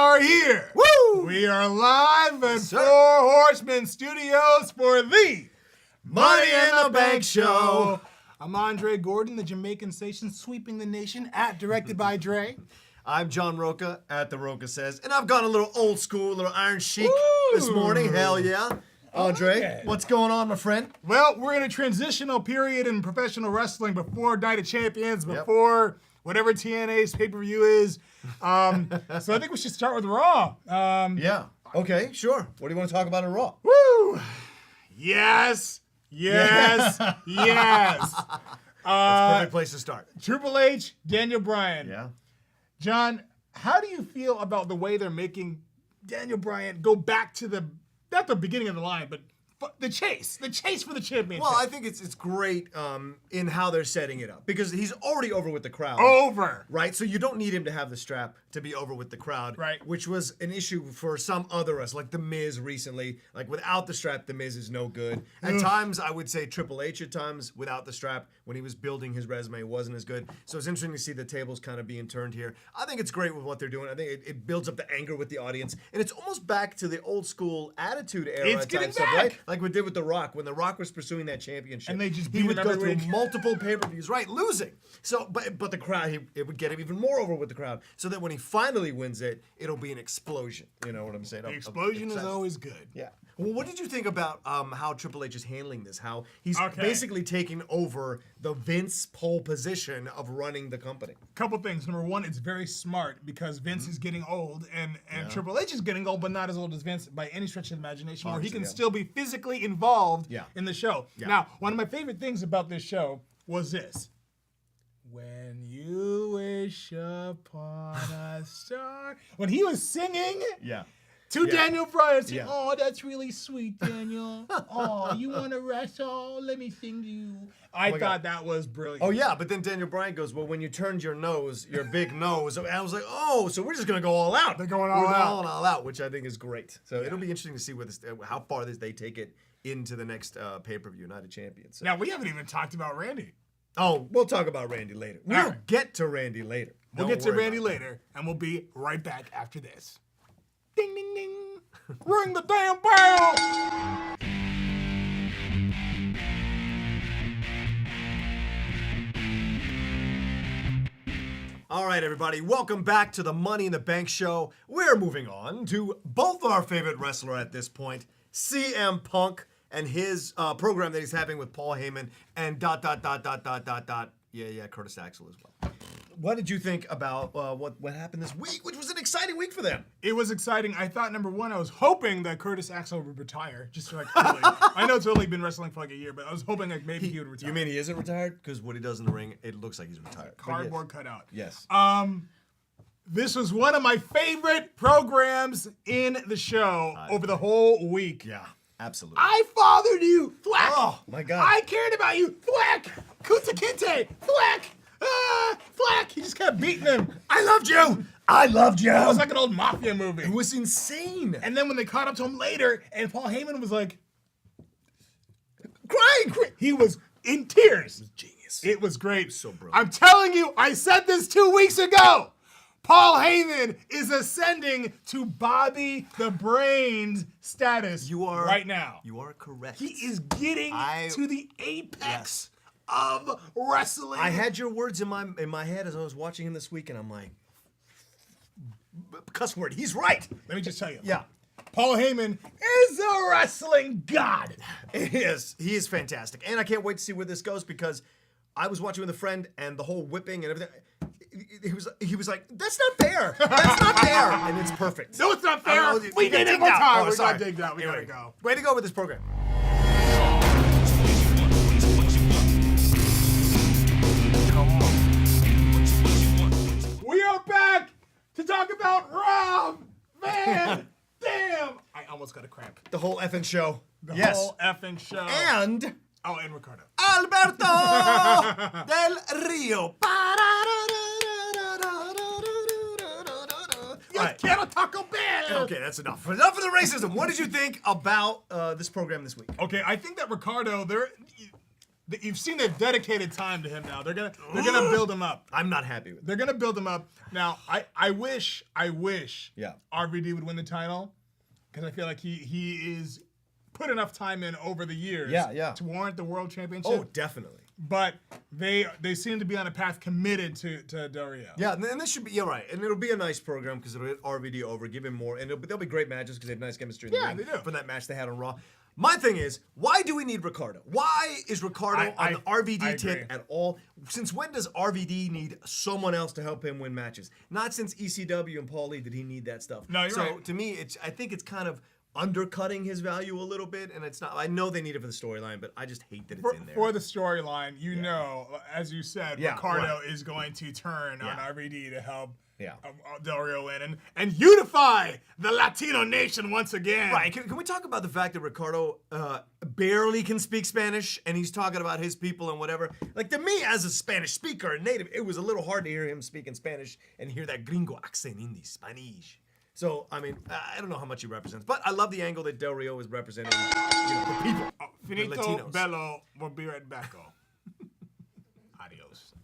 are here. Woo! We are live at Sir. Four Horsemen Studios for the Money in the Bank Show. I'm Andre Gordon, the Jamaican station sweeping the nation at Directed by Dre. I'm John Roca at The Roca Says, and I've gone a little old school, a little Iron Chic Woo! this morning. Hell yeah. Andre, Okay. what's going on, my friend? Well, we're in a transitional period in professional wrestling before Night of Champions, Yep. before whatever TNA's pay-per-view is. So I think we should start with Raw. Yeah. Okay, sure. What do you want to talk about in Raw? Woo! Yes. Yes. Yes. That's a perfect place to start. Triple H, Daniel Bryan. Yeah. John, how do you feel about the way they're making Daniel Bryan go back to not the beginning of the line, but the chase for the championship? Well, I think it's great in how they're setting it up because he's already over with the crowd. Over. Right? So you don't need him to have the strap to be over with the crowd. Right. Which was an issue for some other wrestlers, like The Miz recently. Like without the strap, The Miz is no good. At times, I would say Triple H at times, without the strap, when he was building his resume, wasn't as good. So it's interesting to see the tables kind of being turned here. I think it's great with what they're doing. I think it builds up the anger with the audience. And it's almost back to the old school attitude era. It's type getting stuff, back. right? Like we did with The Rock. When The Rock was pursuing that championship. And they just he beat would him go every through week. multiple pay-per-views, right, losing. So, but the crowd, it would get him even more over with the crowd, so that when he finally wins it, it'll be an explosion. You know what I'm saying? The explosion is always good. Yeah. Well, what did you think about how Triple H is handling this? How he's Okay. basically taking over the Vince pole position of running the company. Couple things. Number one, it's very smart because Vince is getting old and Triple H is getting old, but not as old as Vince by any stretch of the imagination, where he can Obviously, yeah. still be physically involved Yeah. in the show. Yeah. Now, one of my favorite things about this show was this. When you wish upon a star. When he was singing Yeah. to Yeah. Daniel Bryan, saying, Yeah. "Oh, that's really sweet, Daniel. Oh, you want to wrestle? Let me sing to you." I my thought that was brilliant. Oh yeah, but then Daniel Bryan goes, well, when you turned your nose, your big nose, and I was like, oh, so we're just gonna go all out. They're going all We're out. all out, which I think is great. So it'll be interesting to see how far they take it into the next pay-per-view, Night of Champions. So. Now, we haven't even talked about Randy. Oh, we'll talk about Randy later. We'll All right. get to Randy later. We'll Don't get to worry Randy about it. later, and we'll be right back after this. Ding, ding, ding. Ring the damn bell. All right, everybody, welcome back to the Money in the Bank show. We're moving on to both of our favorite wrestler at this point, CM Punk, and his program that he's having with Paul Heyman, and ... Yeah, Curtis Axel as well. What did you think about what happened this week, which was an exciting week for them? It was exciting. I thought, number one, I was hoping that Curtis Axel would retire, just like early. I know it's only been wrestling for like a year, but I was hoping like maybe he would retire. You mean he isn't retired? Because what he does in the ring, it looks like he's retired. But Cardboard cutout. Yes. This was one of my favorite programs in the show over the whole week. Yeah, absolutely. I fathered you, thwack. Oh, my God. I cared about you, thwack. Kunta Kinte, thwack. Thwack. He just kept beating him. I loved you. I loved you. It was like an old mafia movie. It was insane. And then when they caught up to him later, and Paul Heyman was like, crying. he was in tears. Genius. It was great. So brilliant. I'm telling you, I said this 2 weeks ago. Paul Heyman is ascending to Bobby the Brains status right now. You are correct. He is getting to the apex of wrestling. I had your words in my head as I was watching him this week, and I'm like, cuss word. He's right. Let me just tell you. Yeah. Paul Heyman is a wrestling god. He is fantastic. And I can't wait to see where this goes because I was watching with a friend and the whole whipping and everything. He was like, that's not fair. That's not fair. And it's perfect. No, it's not fair. We did it one time. We got digged out. We gotta go. Way to go with this program. We are back to talk about Rob Van Dam. I almost got a cramp. The whole effing show. The yes. whole effing show. And and Ricardo. Alberto del Rio. Quiero Taco Bell. Okay, that's enough. Enough of the racism. What did you think about this program this week? Okay, I think that Ricardo, you've seen they've dedicated time to him now. They're gonna build him up. I'm not happy with it. They're gonna build him up. Now, I wish Yeah. RVD would win the title because I feel like he is put enough time in over the years to warrant the world championship. Oh, definitely. But they seem to be on a path committed to Del Rio. Yeah, and this should be, right. And it'll be a nice program because it'll get RVD over, give him more, and there'll be great matches because they have nice chemistry in the ring they do. from that match they had on Raw. My thing is, why do we need Ricardo? Why is Ricardo on the RVD tip at all? Since when does RVD need someone else to help him win matches? Not since ECW and Paul Lee did he need that stuff. No, you're right. So to me, I think it's kind of undercutting his value a little bit, and it's not. I know they need it for the storyline, but I just hate that it's in there. For the storyline, know, as you said, Ricardo is going to turn on RVD to help Del Rio win and unify the Latino nation once again. Right. Can we talk about the fact that Ricardo barely can speak Spanish, and he's talking about his people and whatever? Like, to me, as a Spanish speaker and native, it was a little hard to hear him speaking Spanish and hear that gringo accent in the Spanish. So, I mean, I don't know how much he represents, but I love the angle that Del Rio is representing the people, the Finito Latinos. Bello, we'll be right back. Adios.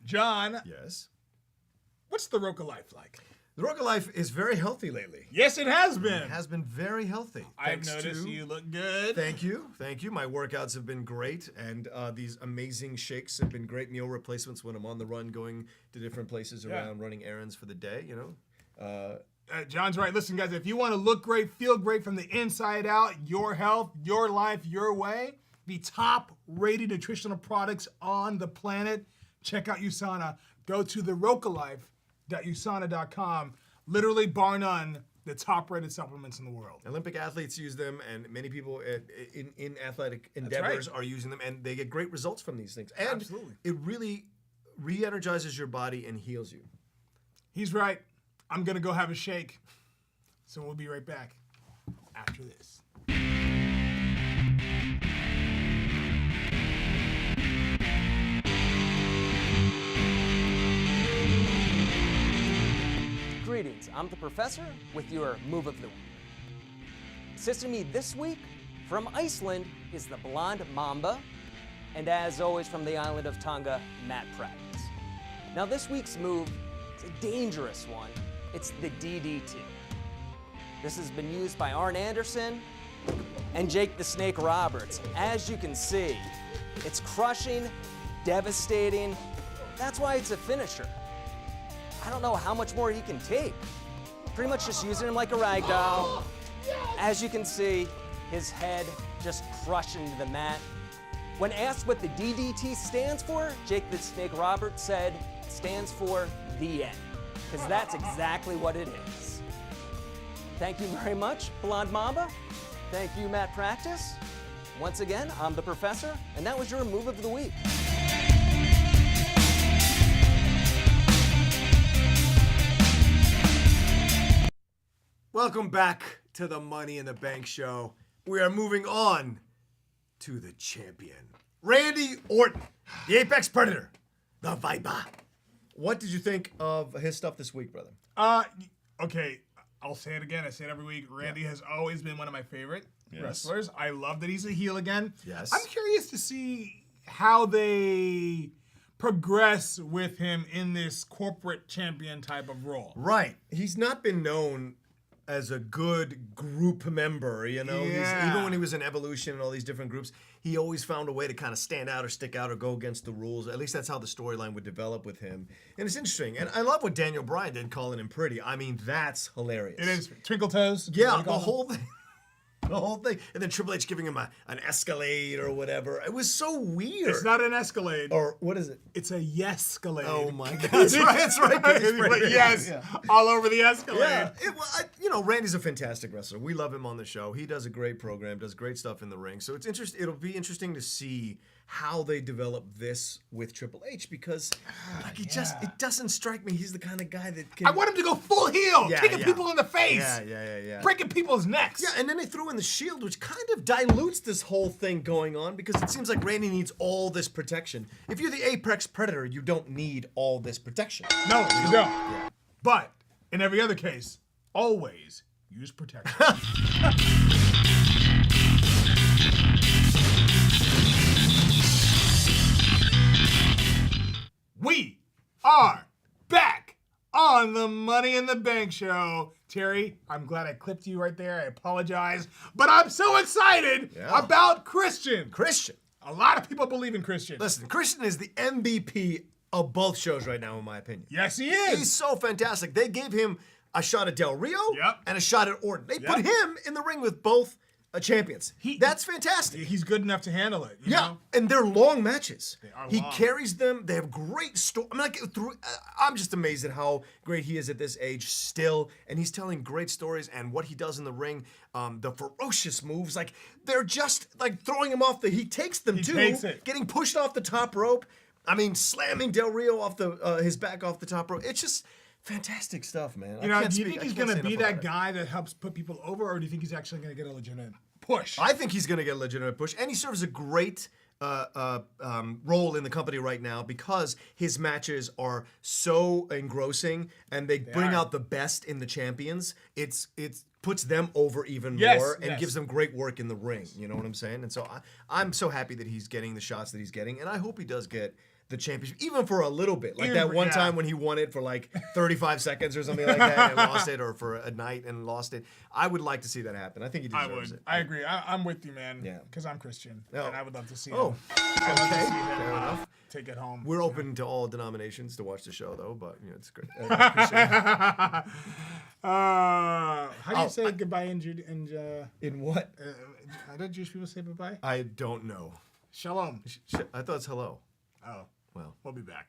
John. Yes? What's the Roca life like? The Roca life is very healthy lately. Yes, it has been. It has been very healthy. I've noticed you look good. Thank you. My workouts have been great, and these amazing shakes have been great meal replacements when I'm on the run, going to different places around, running errands for the day, John's right. Listen, guys, if you want to look great, feel great from the inside out, your health, your life, your way, the top-rated nutritional products on the planet, check out USANA. Go to therocalife.usana.com. Literally, bar none, the top-rated supplements in the world. Olympic athletes use them, and many people in athletic endeavors are using them, and they get great results from these things. And it really re-energizes your body and heals you. He's right. I'm going to go have a shake. So we'll be right back after this. Greetings, I'm the Professor with your Move of the Week. Assisting me this week from Iceland is the Blonde Mamba, and as always from the island of Tonga, Matt Practice. Now this week's move is a dangerous one. It's the DDT. This has been used by Arn Anderson and Jake the Snake Roberts. As you can see, it's crushing, devastating. That's why it's a finisher. I don't know how much more he can take. Pretty much just using him like a rag doll. As you can see, his head just crushing the mat. When asked what the DDT stands for, Jake the Snake Roberts said it stands for the end, because that's exactly what it is. Thank you very much, Blonde Mamba. Thank you, Matt Practice. Once again, I'm the Professor, and that was your Move of the Week. Welcome back to the Money in the Bank show. We are moving on to the champion, Randy Orton, the Apex Predator, the Viper. What did you think of his stuff this week, brother? Okay, I'll say it again. I say it every week. Randy has always been one of my favorite wrestlers. I love that he's a heel again. Yes. I'm curious to see how they progress with him in this corporate champion type of role. Right. He's not been known as a good group member, you know? Yeah. Even when he was in Evolution and all these different groups, he always found a way to kind of stand out or stick out or go against the rules. At least that's how the storyline would develop with him. And it's interesting. And I love what Daniel Bryan did calling him pretty. I mean, that's hilarious. It is. Twinkle toes. Yeah, the whole thing. The whole thing. And then Triple H giving him an Escalade or whatever. It was so weird. It's not an Escalade. Or what is it? It's a Yes-Calade. Oh my God. That's right. That's right. Yes. All over the Escalade. Yeah. Randy's a fantastic wrestler. We love him on the show. He does a great program, does great stuff in the ring. So it'll be interesting to see how they develop this with Triple H, because like, it doesn't strike me he's the kind of guy that can. I want him to go full heel, Yeah, kicking yeah. people in the face, Yeah. breaking people's necks. Yeah, and then they threw in the Shield, which kind of dilutes this whole thing going on, because it seems like Randy needs all this protection. If you're the apex predator, you don't need all this protection. No, you don't. Yeah. But in every other case, always use protection. We are back on the Money in the Bank show. Terry, I'm glad I clipped you right there. I apologize. But I'm so excited about Christian. Christian. A lot of people believe in Christian. Listen, Christian is the MVP of both shows right now, in my opinion. Yes, he is. He's so fantastic. They gave him a shot at Del Rio and a shot at Orton. They put him in the ring with both champions. That's fantastic. He's good enough to handle it. You know? And they're long matches. They are he long. carries them. They have great story. I mean, I'm just amazed at how great he is at this age still, and he's telling great stories. And what he does in the ring, the ferocious moves, like they're just like throwing him off he takes them too, takes it. getting pushed off the top rope. I mean, slamming Del Rio off his back off the top rope. It's just fantastic stuff, man. Do you think he's going to be that guy that helps put people over, or do you think he's actually going to get a legitimate push? I think he's going to get a legitimate push, and he serves a great role in the company right now because his matches are so engrossing, and they bring out the best in the champions. It puts them over even more and gives them great work in the ring. You know what I'm saying? And so I'm so happy that he's getting the shots that he's getting, and I hope he does get the championship, even for a little bit. Like that one time when he won it for like 35 seconds or something like that and lost it, or for a night and lost it. I would like to see that happen. I think he deserves it. I agree. I'm with you, man. Yeah. Because I'm Christian. Oh. And I would love to see him. Oh, I'd love to okay. see him, Fair enough. take it home. We're open to all denominations to watch the show, though, but you know, it's great. How do you say goodbye in In what? how do Jewish people say goodbye? I don't know. Shalom. I thought it's hello. Oh, Well, we'll be back.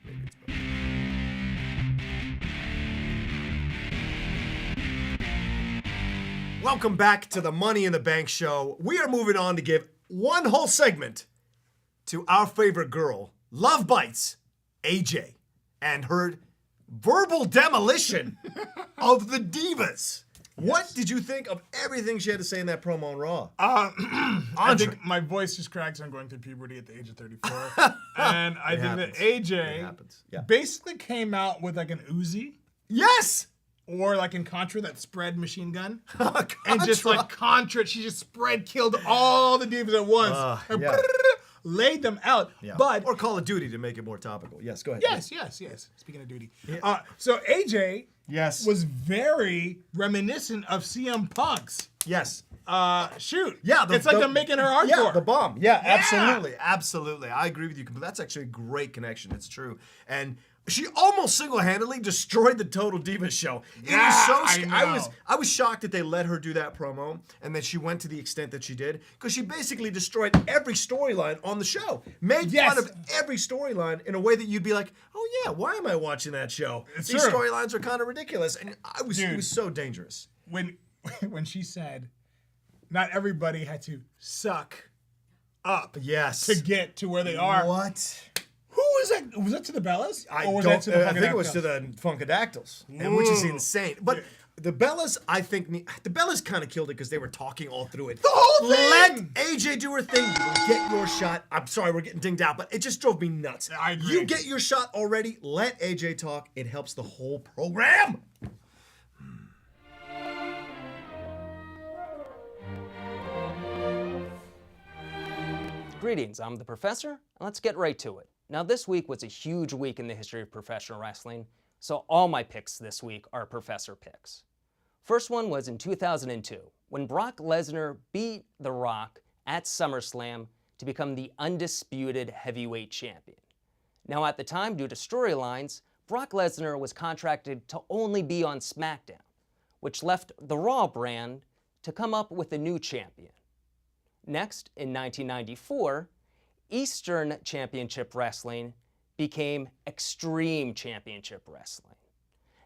welcome back to the Money in the Bank show. We are moving on to give one whole segment to our favorite girl, Love Bites, AJ, and her verbal demolition of the Divas. What did you think of everything she had to say in that promo on Raw? I think my voice just cracks. I'm going through puberty at the age of 34. And I think that AJ basically came out with like an Uzi. Yes! Or like in Contra, that spread machine gun. And just like Contra, she just killed all the Divas at once. And laid them out. Yeah. But or Call of Duty to make it more topical. Yes, go ahead. Yes. Speaking of duty. So AJ was very reminiscent of CM Punk's. Yes. Shoot. Yeah, it's like they're making her hardcore. Yeah, the bomb. Yeah, absolutely. I agree with you. But that's actually a great connection. It's true. And she almost single-handedly destroyed the Total Divas show. It was so I was shocked that they let her do that promo and that she went to the extent that she did, because she basically destroyed every storyline on the show. Made fun of every storyline in a way that you'd be like, oh yeah, why am I watching that show? These storylines are kind of ridiculous. And it was so dangerous. When she said not everybody had to suck up to get to where they are. What? Who was that? Was that to the Bellas? I think it was to the Funkadactyls, and which is insane. But the Bellas, I think, the Bellas kind of killed it because they were talking all through it. The whole thing! Let AJ do her thing. You will get your shot. I'm sorry, we're getting dinged out, but it just drove me nuts. I agree. You get your shot already. Let AJ talk. It helps the whole program. Greetings, I'm the Professor, and let's get right to it. Now, this week was a huge week in the history of professional wrestling, so all my picks this week are Professor picks. First one was in 2002, when Brock Lesnar beat The Rock at SummerSlam to become the undisputed heavyweight champion. Now, at the time, due to storylines, Brock Lesnar was contracted to only be on SmackDown, which left the Raw brand to come up with a new champion. Next, in 1994, Eastern Championship Wrestling became Extreme Championship Wrestling.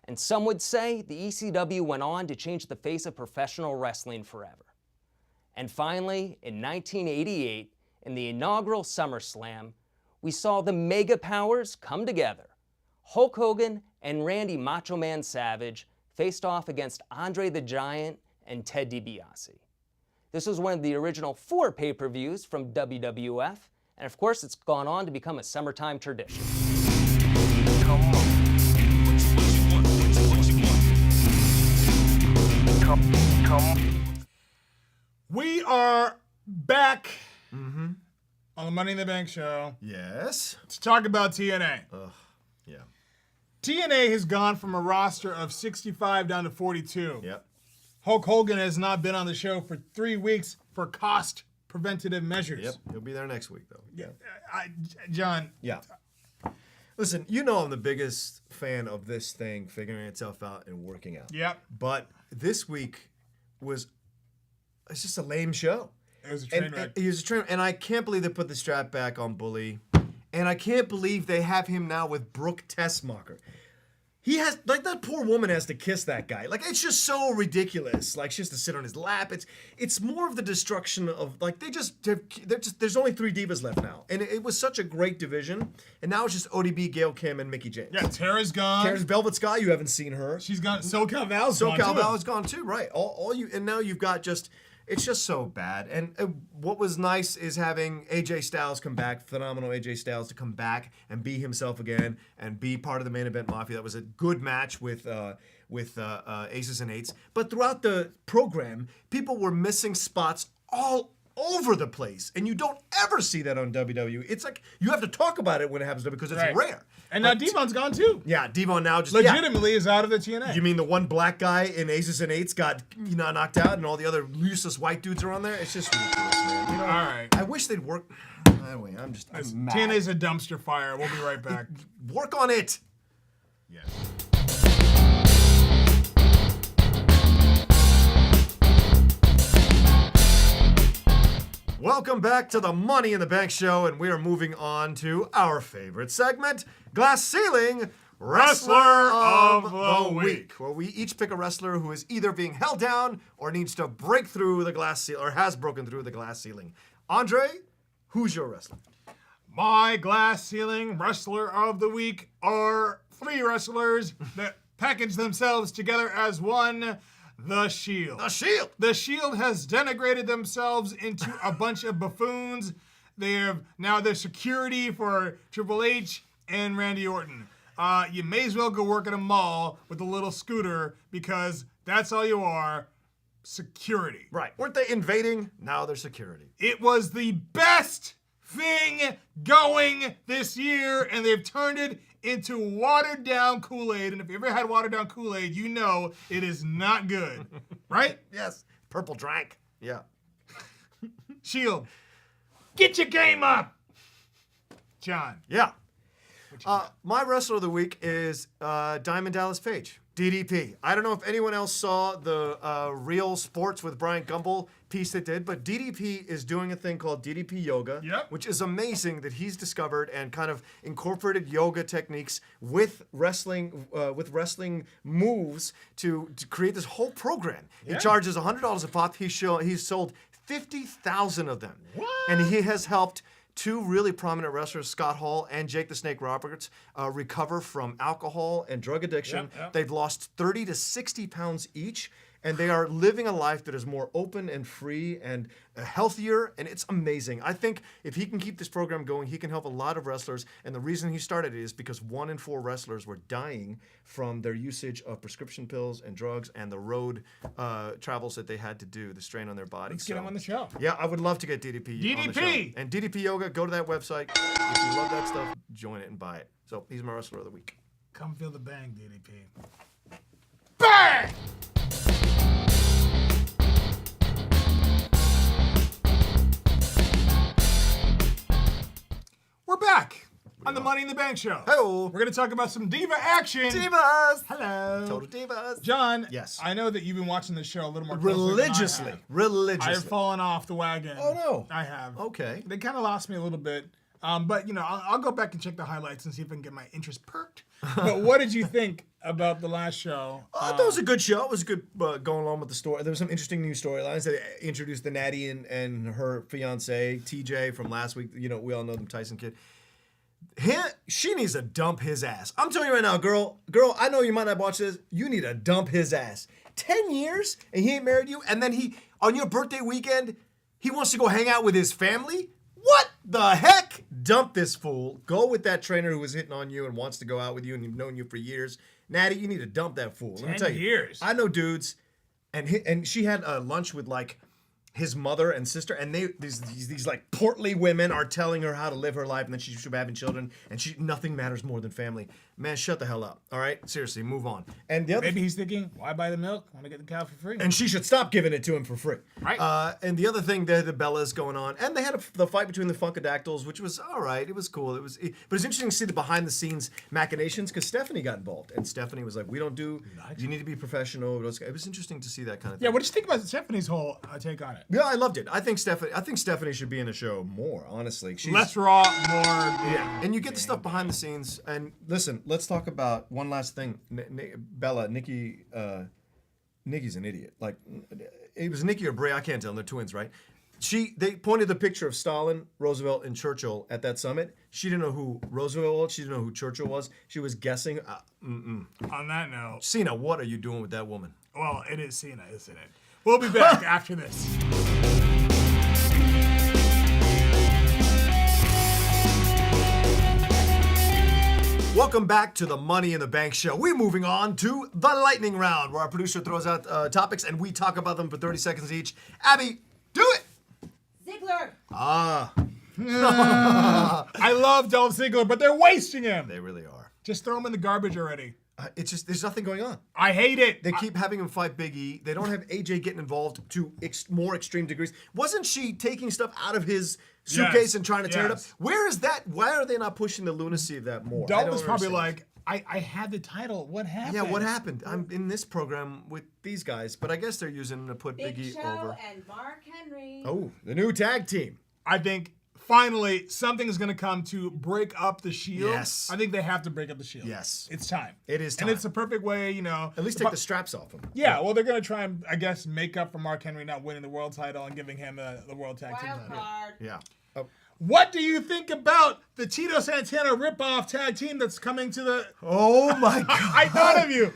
And some would say the ECW went on to change the face of professional wrestling forever. And finally, in 1988, in the inaugural SummerSlam, we saw the mega powers come together. Hulk Hogan and Randy Macho Man Savage faced off against Andre the Giant and Ted DiBiase. This was one of the original 4 pay-per-views from WWF, and of course it's gone on to become a summertime tradition. We are back on the Money in the Bank show Yes. to talk about TNA. Yeah. TNA has gone from a roster of 65 down to 42. Yep. Hulk Hogan has not been on the show for 3 weeks for cost preventative measures. Yep. He'll be there next week, though. Yeah. John. Yeah. Listen, you know I'm the biggest fan of this thing figuring itself out and working out. Yep. But this week it's just a lame show. It was a train wreck. He was a train, and I can't believe they put the strap back on Bully. And I can't believe they have him now with Brooke Tessmacher. He has, like, that poor woman has to kiss that guy. Like, it's just so ridiculous. Like, she has to sit on his lap. It's more of the destruction of, like, there's only 3 divas left now. And it was such a great division. And now it's just ODB, Gail Kim, and Mickie James. Yeah, Tara's gone. Tara's Velvet Sky, you haven't seen her. She's gone. SoCal Val's gone. SoCal too. Val is gone too, right? And now you've got it's just so bad. And what was nice is having AJ Styles come back, phenomenal AJ Styles to come back and be himself again and be part of the main event Mafia. That was a good match with Aces and Eights. But throughout the program, people were missing spots all over the place, and you don't ever see that on WWE. It's like you have to talk about it when it happens because it's rare. And now Devon's gone too. Yeah, Devon now just legitimately is out of the TNA. You mean the one black guy in Aces and Eights got knocked out, and all the other useless white dudes are on there? It's just ridiculous, man. You know, all right. I wish they'd work. Anyway, I'm mad. TNA's a dumpster fire. We'll be right back. Work on it. Yes. Welcome back to the Money in the Bank show, and we are moving on to our favorite segment, Glass Ceiling Wrestler of the Week, where we each pick a wrestler who is either being held down or needs to break through the glass ceiling, or has broken through the glass ceiling. Andre, who's your wrestler? My Glass Ceiling Wrestler of the Week are 3 wrestlers that package themselves together as one. The Shield. The Shield. The Shield has denigrated themselves into a bunch of buffoons. They have now their security for Triple H and Randy Orton. You may as well go work at a mall with a little scooter because that's all you are. Security. Right. Weren't they invading? Now they're security. It was the best thing going this year, and they've turned it into watered-down Kool-Aid. And if you ever had watered-down Kool-Aid, you know it is not good. Right? Yes. Purple drank. Yeah. Shield, get your game up. John. Yeah. My wrestler of the week is Diamond Dallas Page, DDP. I don't know if anyone else saw the Real Sports with Brian Gumbel piece that did, but DDP is doing a thing called DDP Yoga, which is amazing that he's discovered and kind of incorporated yoga techniques with wrestling moves to create this whole program. He charges $100 a pop. He's sold 50,000 of them. What? And he has helped 2 really prominent wrestlers, Scott Hall and Jake the Snake Roberts, recover from alcohol and drug addiction. They've lost 30 to 60 pounds each, and they are living a life that is more open and free and healthier, and it's amazing. I think if he can keep this program going, he can help a lot of wrestlers, and the reason he started it is because 1 in 4 wrestlers were dying from their usage of prescription pills and drugs and the road travels that they had to do, the strain on their body. Let's get him on the show. Yeah, I would love to get DDP on the show. And DDP Yoga, go to that website. If you love that stuff, join it and buy it. So he's my wrestler of the week. Come feel the bang, DDP. Bang! We're back on the Money in the Bank show. Hello. We're going to talk about some diva action. Divas. Hello. Total divas. John. Yes. I know that you've been watching this show a little more closely than I have. Religiously. I have fallen off the wagon. Oh, no. I have. Okay. They kind of lost me a little bit. But I'll go back and check the highlights and see if I can get my interest perked. But what did you think about the last show? I thought it was a good show. It was good going along with the story. There was some interesting new storylines. They introduced the Natty and her fiance TJ from last week. We all know them, Tyson Kidd. She needs to dump his ass. I'm telling you right now, girl, I know you might not watch this. You need to dump his ass. 10 years and he ain't married you, and then on your birthday weekend, he wants to go hang out with his family? What the heck? Dump this fool. Go with that trainer who was hitting on you and wants to go out with you and you've known you for years. Natty, you need to dump that fool. Let me tell you. 10 years. I know dudes, and she had lunch with like his mother and sister, and these like portly women are telling her how to live her life, and then she should be having children, and nothing matters more than family. Man, shut the hell up. All right, seriously, move on. And the other Maybe he's thinking, why buy the milk? I want to get the cow for free. and she should stop giving it to him for free. Right. And the other thing, the Bella's going on, and they had the fight between the Funkadactyls, which was all right. It was cool. But it's interesting to see the behind the scenes machinations because Stephanie got involved, and Stephanie was like, "We don't do. You need to be professional." It was interesting to see that kind of thing. Yeah, what did you think about Stephanie's whole take on it? Yeah, I loved it. I think Stephanie should be in the show more. Honestly, Less raw, more. Yeah, and you get the stuff behind the scenes. And listen, let's talk about one last thing. Bella, Nikki's an idiot. Like, it was Nikki or Bray, I can't tell. They're twins, right? They pointed the picture of Stalin, Roosevelt, and Churchill at that summit. She didn't know who Roosevelt was. She didn't know who Churchill was. She was guessing. On that note, Cena, what are you doing with that woman? well, it is Cena, isn't it? We'll be back after this. Welcome back to the Money in the Bank show. We're moving on to the lightning round, where our producer throws out topics and we talk about them for 30 seconds each. Abby, do it! Ziggler. I love Dolph Ziggler, but they're wasting him. They really are. Just throw him in the garbage already. It's just, there's nothing going on. I hate it. They keep having him fight Big E. They don't have AJ getting involved to more extreme degrees. Wasn't she taking stuff out of his suitcase Yes, and trying to tear it up? yes. Where is that? Why are they not pushing the lunacy of that more? I Dolph don't was probably understand. like, I had the title. What happened? Yeah, what happened? I'm in this program with these guys, but I guess they're using him to put Big Big E Show over. and Mark Henry. Oh, the new tag team. I think finally something is going to come to break up the Shield. Yes. I think they have to break up the Shield. Yes. It's time. It is time. And it's a perfect way, At least take the straps off him. Yeah, well, they're going to try and, I guess, make up for Mark Henry not winning the world title and giving him the World Tag Team Wild title. card. Yeah. Oh. What do you think about the Tito Santana ripoff tag team that's coming to the... Oh my God. I thought of you.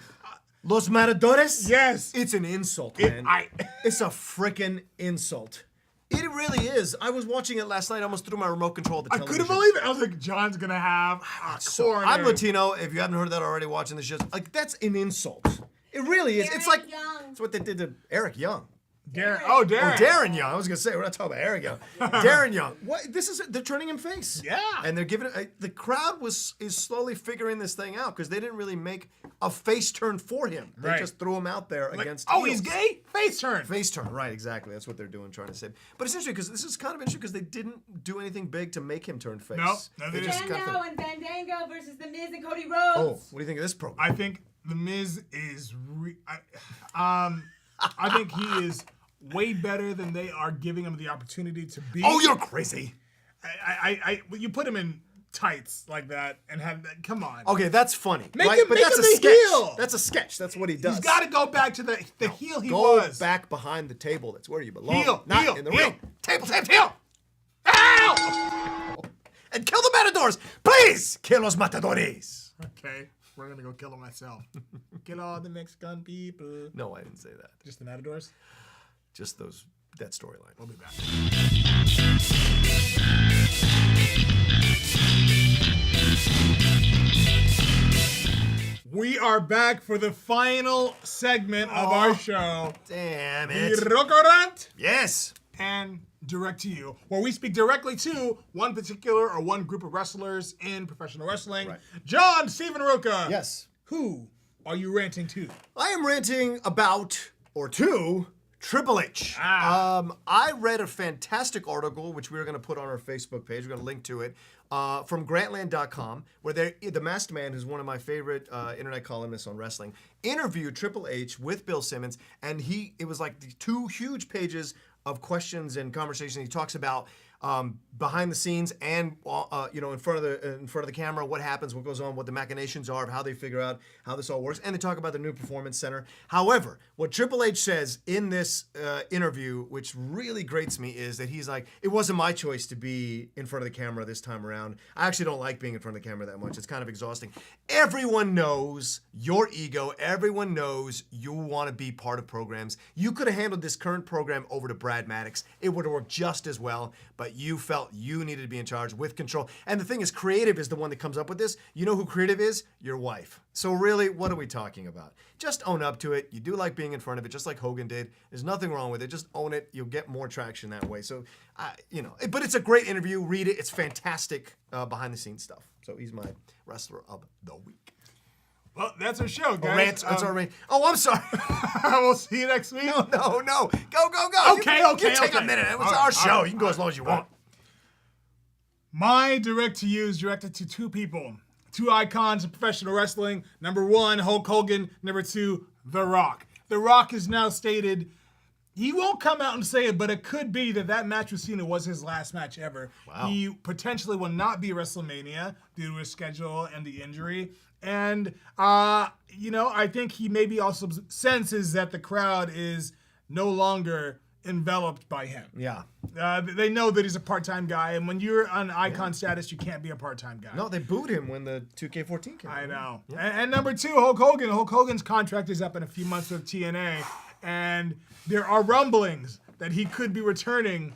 Los Matadores? Yes. It's an insult, man. I- It's a freaking insult. It really is. I was watching it last night. I almost threw my remote control at the I television. couldn't believe it. I was like, John's going to have a corner. I'm Latino. If you haven't heard that already watching the show, like, that's an insult. It really is. It's Darren like, Young. it's what they did to Eric Young. Darren. Oh, Darren. Darren Young. I was gonna say we're not talking about Eric Young. Darren Young. What? They're turning him face. Yeah. And they're giving it. The crowd is slowly figuring this thing out because they didn't really make a face turn for him. They Right. just threw him out there Like, against. oh, heels. he's gay? Face turn. Face turn. Right. Exactly. That's what they're doing, trying to say. But it's interesting because this is kind of interesting because they didn't do anything big to make him turn face. No, they just didn't. kind of. Fandango and Fandango versus The Miz and Cody Oh, Rhodes. what do you think of this program? I think The Miz is... I think he is way better than they are giving him the opportunity to be. Oh, you're crazy. You put him in tights like that and have that. Come on. Okay, that's funny, Make right? him- But make that's him a the sketch. heel. That's a sketch. That's what he does. He's got to go back to the heel he Go was. back behind the table. That's where you belong. Heel, not heel, in the heel. ring. Table, heel. Ow! And kill the matadors. Please kill los matadores. Okay, we're going to go kill him myself. Kill all the Mexican people. No, I didn't say that. Just the Matadors? Just that storyline. We'll be back. We are back for the final segment of our show. Damn The it. Rocorant Yes. and Direct to You, where we speak directly to one particular or one group of wrestlers in professional wrestling. Right. John Steven Roca. Yes. Who are you ranting to? I am ranting about or to Triple H. I read a fantastic article, which we're going to put on our Facebook page. We're going to link to it, from Grantland.com, where the Masked Man, who's one of my favorite internet columnists on wrestling, interviewed Triple H with Bill Simmons, and it was like the 2 huge pages of questions and conversation. He talks about behind the scenes and in front of the camera, what happens, what goes on, what the machinations are of how they figure out how this all works, and they talk about the new performance center. However, what Triple H says in this interview, which really grates me, is that he's like, it wasn't my choice to be in front of the camera this time around. I actually don't like being in front of the camera that much. It's kind of exhausting. Everyone knows your ego. Everyone knows you want to be part of programs. You could have handled this current program over to Brad Maddox. It would have worked just as well, but you felt you needed to be in charge with control. And the thing is, creative is the one that comes up with this. You know who creative is? Your wife. So really, what are we talking about? Just own up to it. You do like being in front of it, just like Hogan did. There's nothing wrong with it. Just own it. You'll get more traction that way. So, but it's a great interview. Read it. It's fantastic behind the scenes stuff. So he's my wrestler of the week. Well, that's our show, guys. That's our rant. Oh, I'm sorry. We'll see you next week. No. Go. Okay. You take a minute. It was our show. You can go as long as you want. My direct to you is directed to two people, two icons of professional wrestling. Number one, Hulk Hogan. Number two, The Rock. The Rock has now stated, he won't come out and say it, but it could be that match with Cena was his last match ever. Wow. He potentially will not be at WrestleMania due to his schedule and the injury. And, I think he maybe also senses that the crowd is no longer enveloped by him. Yeah. They know that he's a part-time guy, and when you're on icon status, you can't be a part-time guy. No, they booed him when the 2K14 came out. I know. Yeah. And number two, Hulk Hogan. Hulk Hogan's contract is up in a few months with TNA, and there are rumblings that he could be returning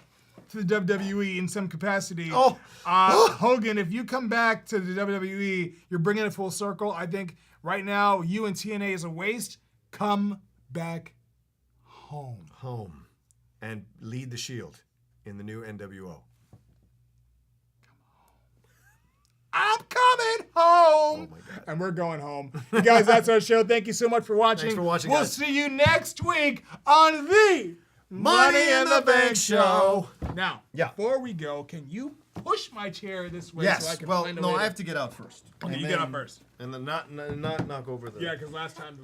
to the WWE in some capacity. Hogan, if you come back to the WWE, you're bringing it full circle. I think right now, you and TNA is a waste. Come back home. And lead the Shield in the new NWO. I'm coming home. Oh my God. And we're going home. You guys, that's our show. Thank you so much for watching. Thanks for watching, We'll guys. see you next week on the Money in the Bank Show. Now, Yeah. before we go, can you push my chair this way Yes. so I can Well, find a no, way I have to get out first. Okay, And you then- get up first. And then not knock over the... Yeah, because last time...